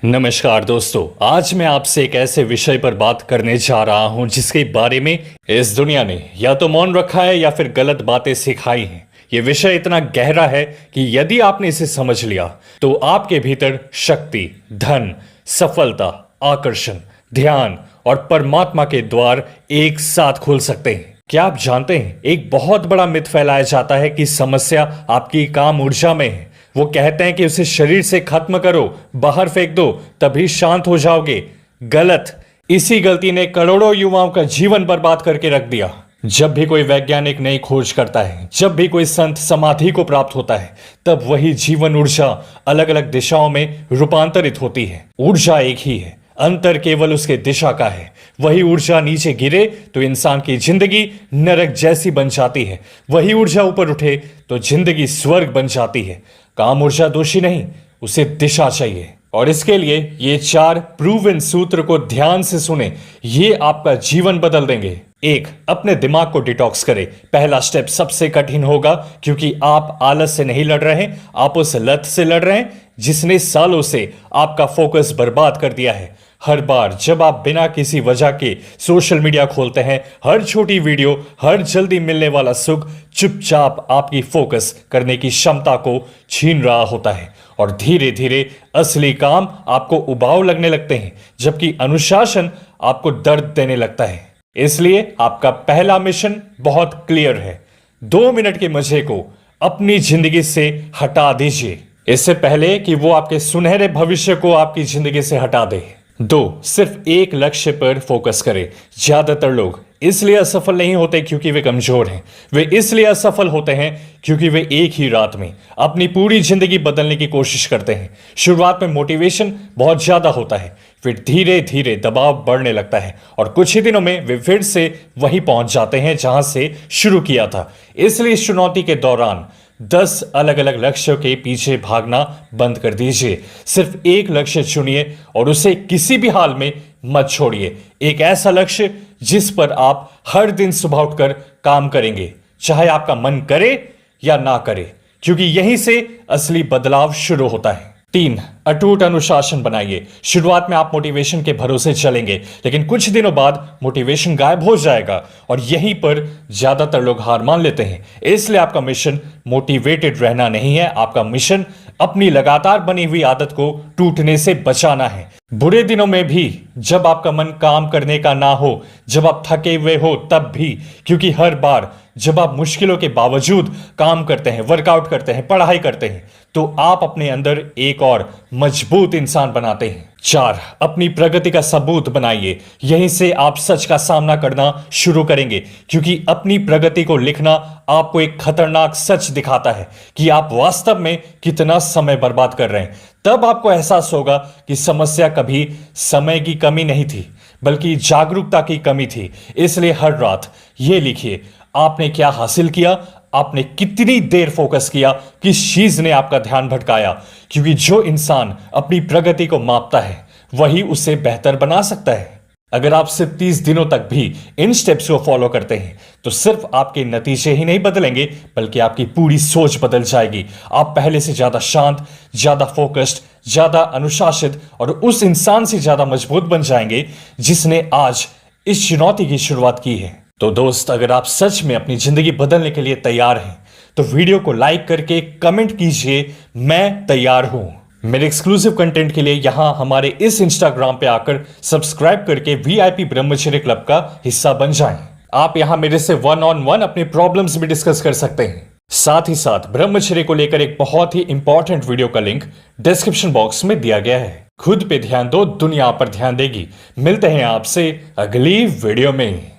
नमस्कार दोस्तों, आज मैं आपसे एक ऐसे विषय पर बात करने जा रहा हूं जिसके बारे में इस दुनिया ने या तो मौन रखा है या फिर गलत बातें सिखाई हैं। ये विषय इतना गहरा है कि यदि आपने इसे समझ लिया तो आपके भीतर शक्ति, धन, सफलता, आकर्षण, ध्यान और परमात्मा के द्वार एक साथ खुल सकते हैं। क्या आप जानते हैं, एक बहुत बड़ा मिथ फैलाया जाता है कि समस्या आपकी काम ऊर्जा में है। वो कहते हैं कि उसे शरीर से खत्म करो, बाहर फेंक दो, तभी शांत हो जाओगे। गलत। इसी गलती ने करोड़ों युवाओं का जीवन बर्बाद करके रख दिया। जब भी कोई वैज्ञानिक नई खोज करता है, जब भी कोई संत समाधि को प्राप्त होता है, तब वही जीवन ऊर्जा अलग अलग दिशाओं में रूपांतरित होती है। ऊर्जा एक ही है, अंतर केवल उसके दिशा का है। वही ऊर्जा नीचे गिरे तो इंसान की जिंदगी नरक जैसी बन जाती है, वही ऊर्जा ऊपर उठे तो जिंदगी स्वर्ग बन जाती है। काम ऊर्जा दोषी नहीं, उसे दिशा चाहिए। और इसके लिए ये 4 प्रूवन सूत्र को ध्यान से सुने, ये आपका जीवन बदल देंगे। 1. अपने दिमाग को डिटॉक्स करें। पहला स्टेप सबसे कठिन होगा, क्योंकि आप आलस से नहीं लड़ रहे, आप उस लत से लड़ रहे हैं जिसने सालों से आपका फोकस बर्बाद कर दिया है। हर बार जब आप बिना किसी वजह के सोशल मीडिया खोलते हैं, हर छोटी वीडियो, हर जल्दी मिलने वाला सुख चुपचाप आपकी फोकस करने की क्षमता को छीन रहा होता है। और धीरे धीरे असली काम आपको उबाऊ लगने लगते हैं, जबकि अनुशासन आपको दर्द देने लगता है। इसलिए आपका पहला मिशन बहुत क्लियर है। 2 मिनट के मजे को अपनी जिंदगी से हटा दीजिए, इससे पहले कि वो आपके सुनहरे भविष्य को आपकी जिंदगी से हटा दे। 2. सिर्फ एक लक्ष्य पर फोकस करें। ज्यादातर लोग इसलिए असफल नहीं होते क्योंकि वे कमजोर हैं, वे इसलिए असफल होते हैं क्योंकि वे एक ही रात में अपनी पूरी जिंदगी बदलने की कोशिश करते हैं। शुरुआत में मोटिवेशन बहुत ज्यादा होता है, फिर धीरे धीरे दबाव बढ़ने लगता है और कुछ ही दिनों में वे फिर से वहीं पहुंच जाते हैं जहां से शुरू किया था। इसलिए इस चुनौती के दौरान 10 अलग अलग लक्ष्यों के पीछे भागना बंद कर दीजिए। सिर्फ एक लक्ष्य चुनिए और उसे किसी भी हाल में मत छोड़िए। एक ऐसा लक्ष्य जिस पर आप हर दिन सुबह उठकर काम करेंगे, चाहे आपका मन करे या ना करे, क्योंकि यहीं से असली बदलाव शुरू होता है। 3. अटूट अनुशासन बनाइए। शुरुआत में आप मोटिवेशन के भरोसे चलेंगे, लेकिन कुछ दिनों बाद मोटिवेशन गायब हो जाएगा और यहीं पर ज्यादातर लोग हार मान लेते हैं। इसलिए आपका मिशन मोटिवेटेड रहना नहीं है, आपका मिशन अपनी लगातार बनी हुई आदत को टूटने से बचाना है। बुरे दिनों में भी, जब आपका मन काम करने का ना हो, जब आप थके हुए हो, तब भी, क्योंकि हर बार जब आप मुश्किलों के बावजूद काम करते हैं, वर्कआउट करते हैं, पढ़ाई करते हैं, तो आप अपने अंदर एक और मजबूत इंसान बनाते हैं। 4. अपनी प्रगति का सबूत बनाइए। यहीं से आप सच का सामना करना शुरू करेंगे, क्योंकि अपनी प्रगति को लिखना आपको एक खतरनाक सच दिखाता है कि आप वास्तव में कितना समय बर्बाद कर रहे हैं। तब आपको एहसास होगा कि समस्या कभी समय की कमी नहीं थी, बल्कि जागरूकता की कमी थी। इसलिए हर रात ये लिखिए, आपने क्या हासिल किया, आपने कितनी देर फोकस किया, किस चीज ने आपका ध्यान भटकाया, क्योंकि जो इंसान अपनी प्रगति को मापता है वही उसे बेहतर बना सकता है। अगर आप सिर्फ 30 दिनों तक भी इन स्टेप्स को फॉलो करते हैं तो सिर्फ आपके नतीजे ही नहीं बदलेंगे, बल्कि आपकी पूरी सोच बदल जाएगी। आप पहले से ज्यादा शांत, ज्यादा फोकस्ड, ज्यादा अनुशासित और उस इंसान से ज्यादा मजबूत बन जाएंगे जिसने आज इस चुनौती की शुरुआत की है। तो दोस्त, अगर आप सच में अपनी जिंदगी बदलने के लिए तैयार हैं तो वीडियो को लाइक करके कमेंट कीजिए, मैं तैयार हूं। मेरे एक्सक्लूसिव कंटेंट के लिए यहां हमारे इस इंस्टाग्राम पे आकर सब्सक्राइब करके VIP ब्रह्मचर्य क्लब का हिस्सा बन जाएं। आप यहां मेरे से 1-on-1 अपने प्रॉब्लम्स भी डिस्कस कर सकते हैं। साथ ही साथ ब्रह्मचर्य को लेकर एक बहुत ही इंपॉर्टेंट वीडियो का लिंक डिस्क्रिप्शन बॉक्स में दिया गया है। खुद पे ध्यान दो, दुनिया पर ध्यान देगी। मिलते हैं आपसे अगली वीडियो में।